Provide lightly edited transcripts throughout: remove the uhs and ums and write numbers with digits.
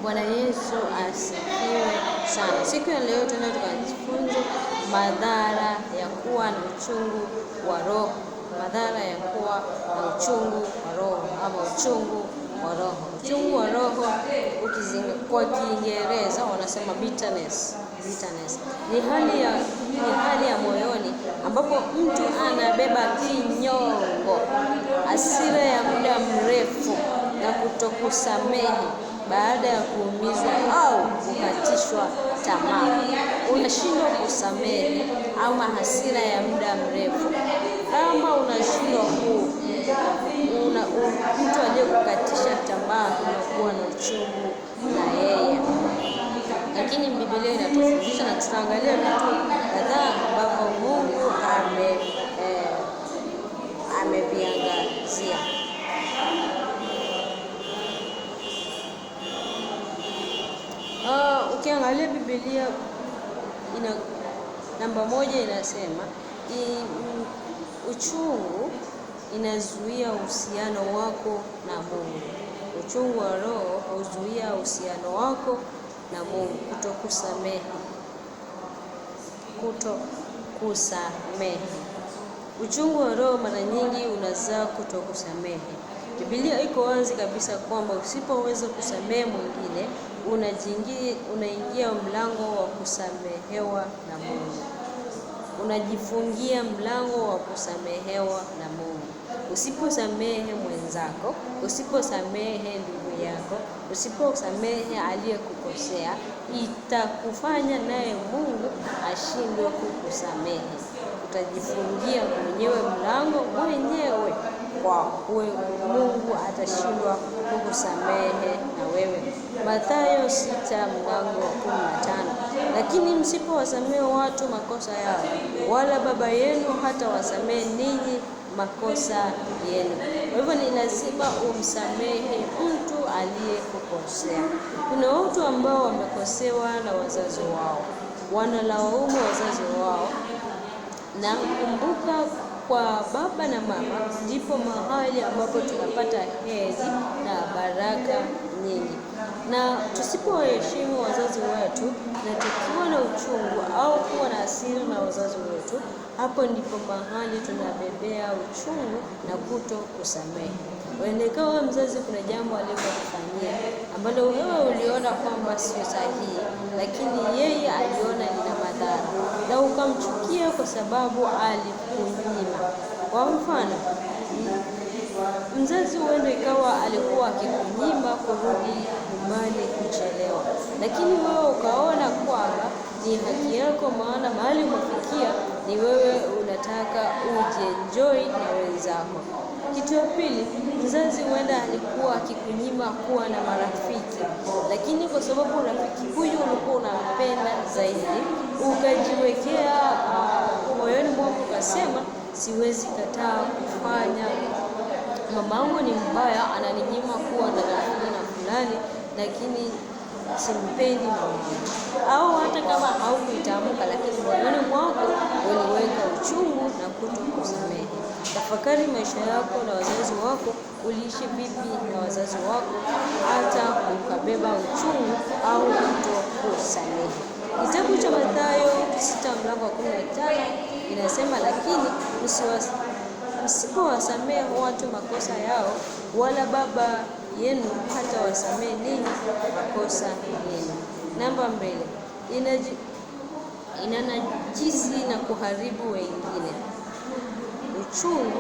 Bwana Yesu asifiwe sana. Siku ya leo tena tukajifunza madhara ya kuwa na uchungu wa roho. Madhara ya kuwa na uchungu wa roho ama uchungu wa roho. Uchungu wa roho kwa Kiingereza wanasema bitterness. Bitterness ni hali ya moyoni ambapo mtu anabeba kinyongo, hasira ya muda mrefu na kutokusamehe baada ya kuumizwa au kukatishwa tamaa. Unashindwa kusamehe ama hasira ya muda mrefu. Kama unashindwa mtu aliyekukatisha tamaa, unakuwa na uchungu na yeye. Lakini Biblia inatufundisha na tutaangalia vitu kadhaa ambavyo Mungu ameviangazia. Ukiangalia Biblia namba 1 inasema uchungu inazuia uhusiano wako na Mungu. Uchungu wa roho huzuia uhusiano wako na Mungu. Kutokusamehe. Uchungu wa roho mara nyingi unazaa kutokusamehe. Biblia iko wazi kabisa kwamba usipoweza kusamehe mwingine, unaingia mlango wa kusamehewa na Mungu. Unajifungia mlango wa kusamehewa na Mungu. Usiposamehe mwenzako, usiposamehe ndugu yako, usiposamehe aliyekukosea, itakufanya naye Mungu ashindwe kukusamehe. Utajifungia mwenyewe mlango mwenyewe, kwa Mungu atashindwa kukusamehe na wewe. Mathayo 6 mlango 15. Lakini msipowasamehe watu makosa yao, wala Baba yenu hata wasamehe ninyi makosa yenu. Kwa hivyo ni lazima umsamehe mtu aliyekukosea. Kuna watu ambao wamekosewa na wazazi wao, wanalaumu wazazi wao, na kumbuka kwa baba na mama ndipo mahali ambapo tunapata heri na baraka nyingi. Na tusipowaheshimu wazazi wetu na tukiwa na uchungu au kuwa na hasira na wazazi wetu, hapo ndipo mahali tunabebea uchungu na kutokusamehe. Wendekawa mzazi kuna jambo alilokufanyia ambalo wewe uliona kwamba sio sahihi, lakini yeye aliona lina madhara na ukamchukia kwa sababu alikunyima. Kwa mfano, mzazi huenda ikawa alikuwa akikunyima kurudi nyumbani kuchelewa, lakini wewe ukaona kwamba ni haki yako, maana mahali umefikia ni wewe unataka ujienjoy na wenzako. Kitu ya pili, mzazi huenda alikuwa akikunyima kuwa na marafiki, lakini kwa sababu rafiki huyu ulikuwa unampenda zaidi, ukajiwekea moyoni mwako ukasema, siwezi kataa kufanya. Mamangu ni mbaya, ananinyima kuwa na rafiki na fulani, lakini simpendi mamangu. Au hata kama haukuitamka, lakini moyoni mwako uliweka uchungu na kutokusamehe. Tafakari maisha yako na wazazi wako. Uliishi vipi na wazazi wako hata ukabeba uchungu au kutokusamehe? Kitabu cha Mathayo 6 mlango wa 15 inasema, lakini msipowasamehe watu makosa yao, wala Baba yenu hata wasamehe ninyi makosa yenu. Namba 2, inanajisi na kuharibu wengine. Uchungu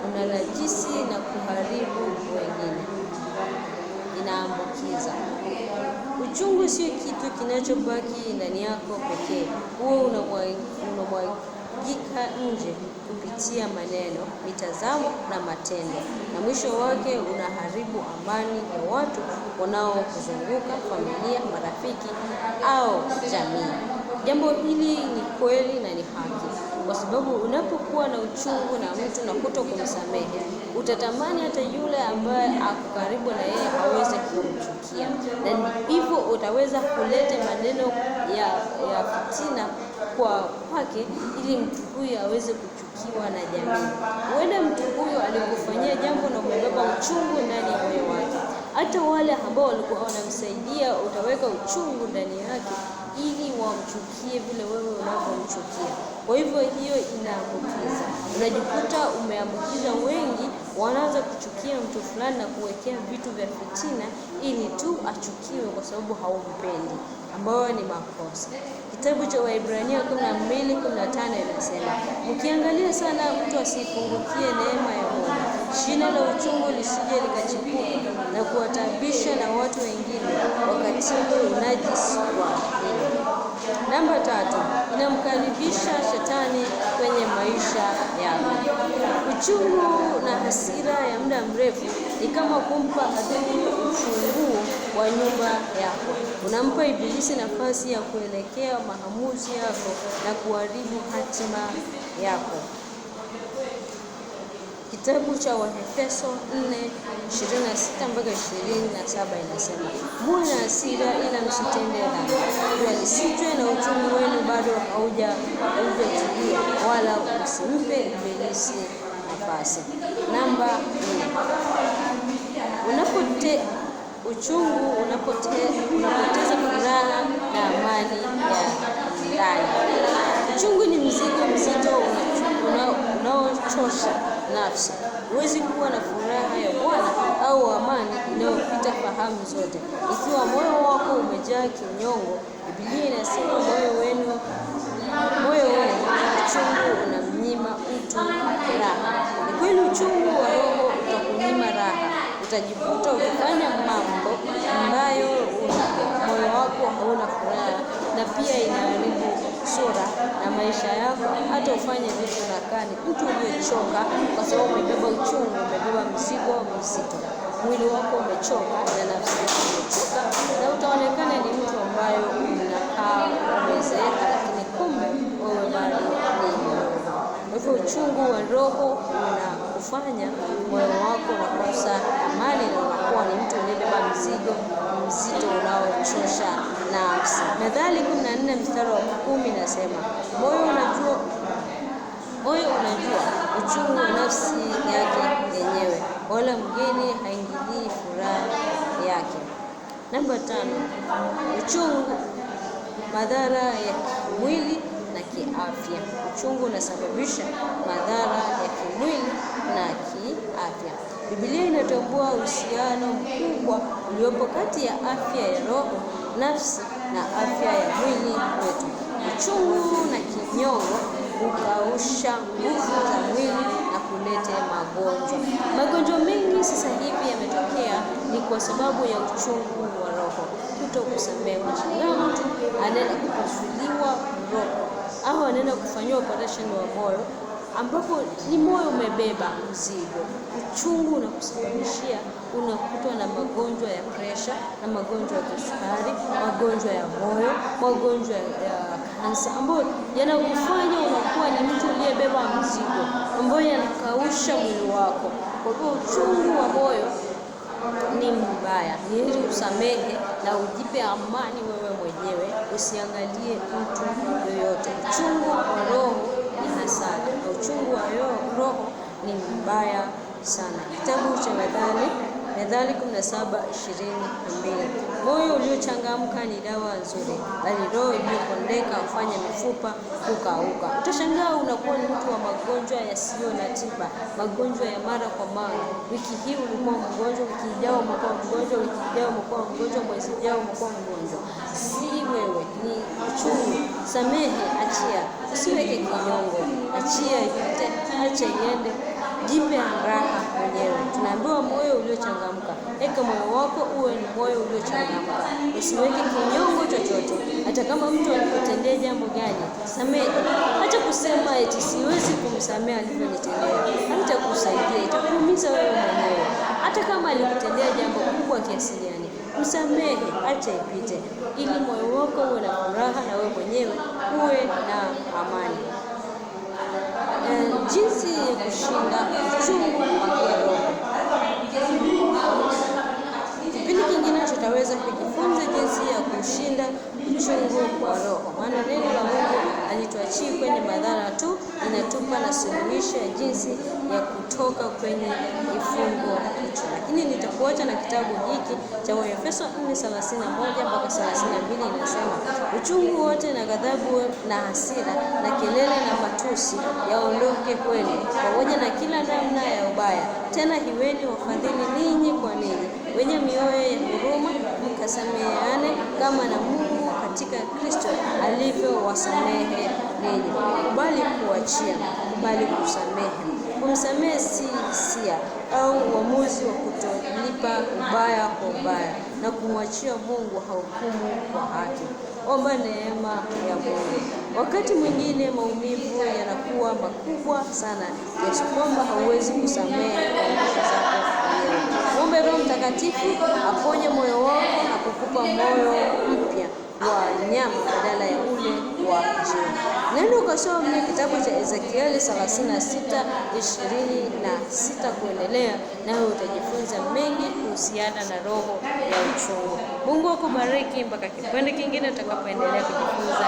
unanajisi na kuharibu wengine, inaambukiza. Uchungu sio kitu kinachobaki ndani yako pekee. Huo unamwagika nje kupitia maneno, mitazamo na matendo, na mwisho wake unaharibu amani ya watu wanaokuzunguka, familia, marafiki au jamii. Jambo hili ni kweli na ni haki, kwa sababu unapokuwa na uchungu na mtu na kutokumsamehe, utatamani hata yule ambaye ako karibu na yeye aweze kumchukia, na hivyo utaweza kuleta maneno ya fitina kwake ili mtu huyu aweze kuchukiwa na jamii. Huenda mtu huyu alikufanyia jambo na umebeba uchungu ndani ya moyo wake, Hata wale ambao walikuwa wanamsaidia utaweka uchungu ndani yake ili wamchukie vile wewe unavyomchukia. Kwa hivyo hiyo inaambukiza. Unajikuta umeambukiza wengi, wanaanza kuchukia mtu fulani na kuwekea vitu vya fitina ili tu achukiwe kwa sababu haumpendi, ambayo ni makosa. Kitabu cha Waebrania 12:15 inasema, mkiangalia sana mtu asipungukie neema ya Mungu, shina la uchungu lisije likachipuka na kuwataabisha na watu wengine wakatiwe unajisi wa dini. Namba 3, inamkaribisha shetani kwenye maisha yako. Uchungu na hasira ya muda mrefu ni kama kumpa adui ufunguo wa nyumba yako. Unampa Ibilisi nafasi ya kuelekea maamuzi yako na kuharibu hatima yako. Kitabu cha Waefeso 4:26-27 inasema, muwe na hasira ila msitende dhambi, jua lisije na uchungu wenu bado haujatulia, wala usimpe Ibilisi nafasi. Namba 4, unapoteza furaha na amani ya ndani. Uchungu ni mzigo mzito unaochosha nafsi. Huwezi kuwa na furaha ya Bwana au amani inayopita fahamu zote ikiwa moyo wako umejaa kinyongo. Biblia inasema moyo wenu uchungu unamnyima mtu raha. Ni kweli uchungu wa roho utakunyima raha. Utajikuta ukifanya mambo ambayo moyo wako hauna furaha, na pia inaharibu sura na maisha yako. Hata ufanye vitu unakaa ni mtu uliyechoka, kwa sababu umebeba uchungu, umebeba mzigo mzito. Mwili wako umechoka na nafsi yako imechoka, na utaonekana ni mtu ambaye unakaa umezeeka, lakini kumbe wewe bado ni mdogo. Kwa hivyo uchungu wa roho unakufanya moyo wako unakosa amani na unakuwa ni mtu uliyebeba mzigo mzito unaochosha nafsi. Methali 14:10 inasema, moyo unajua uchungu wa nafsi yake yenyewe, wala mgeni haingilii furaha yake. Namba 5, uchungu, madhara ya kimwili na kiafya. Uchungu unasababisha madhara ya kimwili na kiafya. Biblia inatambua uhusiano mkubwa uliopo kati ya afya ya roho, nafsi na afya ya mwili wetu. Uchungu na kinyongo hukausha nguvu za mwili na kuleta magonjwa. Magonjwa mengi sasa hivi yametokea ni kwa sababu ya uchungu wa roho, kutokusamehe. Unashangaa mtu anaenda kupasuliwa roho au anaenda kufanyiwa operation wa moyo, ambapo ni moyo umebeba mzigo. Uchungu unakusababishia unakutwa na magonjwa ya presha na magonjwa ya kisukari, magonjwa ya moyo, magonjwa ya kansa, ambayo yanakufanya unakuwa ni mtu uliyebeba mzigo ambayo yanakausha mwili wako. Kwa hivyo uchungu wa moyo ni mbaya. Ni heri usamehe na ujipe amani wewe mwenyewe, usiangalie mtu yoyote. Uchungu wa roho ni hasara, na uchungu wa roho ni mbaya sana. Kitabu cha Methali 17:22, moyo uliochangamka ni dawa nzuri, bali roho iliyopondeka hufanya mifupa kukauka. Utashangaa unakuwa ni mtu wa magonjwa yasiyo na tiba, magonjwa ya mara kwa mara. Wiki hii ulikuwa mgonjwa, wiki ijayo umekuwa mgonjwa, wiki ijayo umekuwa mgonjwa, mwezi ujao umekuwa mgonjwa. Si wewe, ni uchungu. Samehe, achia, usiweke kinyongo, achia ipite, acha iende, jipe raha mwenyewe. Tunaambiwa moyo uliochangamka. Eka moyo wako uwe ni moyo uliochangamka, usiweke kinyongo chochote. Hata kama mtu alikutendea jambo gani, samehe. Acha kusema eti siwezi kumsamehe alivyonitendea, hatakusaidia, itakuumiza wewe mwenyewe. Hata kama alikutendea jambo kubwa kiasi gani, msamehe, acha ipite, ili moyo wako uwe na furaha na wewe mwenyewe uwe na amani. Jinsi ya kushinda uchungu wa kiroho. Kipindi kingine tutaweza kujifunza jinsi ya kushinda uchungu wa roho. Maana neno la Mungu halituachii kwenye madhara tu, inatupa na suluhisho ya jinsi ya kutoka kwenye kifungo hicho. Lakini nitakuacha na kitabu hiki cha Waefeso 4:31 mpaka 32, inasema uchungu wote na ghadhabu na hasira na kelele na matusi yaondoke kwenu, pamoja na kila namna ya ubaya. Tena hiweni wafadhili ninyi kwa ninyi, wenye mioyo ya huruma, mkasameheane kama na Mungu katika Kristo alivyowasamehe ninyi. Kubali kuachia, kubali kusamehe. Kumsamehe si hisia au uamuzi wa kutolipa ubaya kwa ubaya, na kumwachia Mungu hukumu kwa haki. Omba neema ya Mungu. Wakati mwingine maumivu yanakuwa makubwa sana kiasi kwamba hauwezi kusamehe kwa nguvu zako mwenyewe. Ombe Roho Mtakatifu aponye moyo wako na kukupa moyo mpya wa nyama badala ya ule wa jiwe. Nenda ukasome kitabu cha Ezekieli 36:26 kuendelea, nawe utajifunza mengi kuhusiana na roho ya uchungu. Mungu akubariki mpaka kipindi kingine tutakapoendelea kujifunza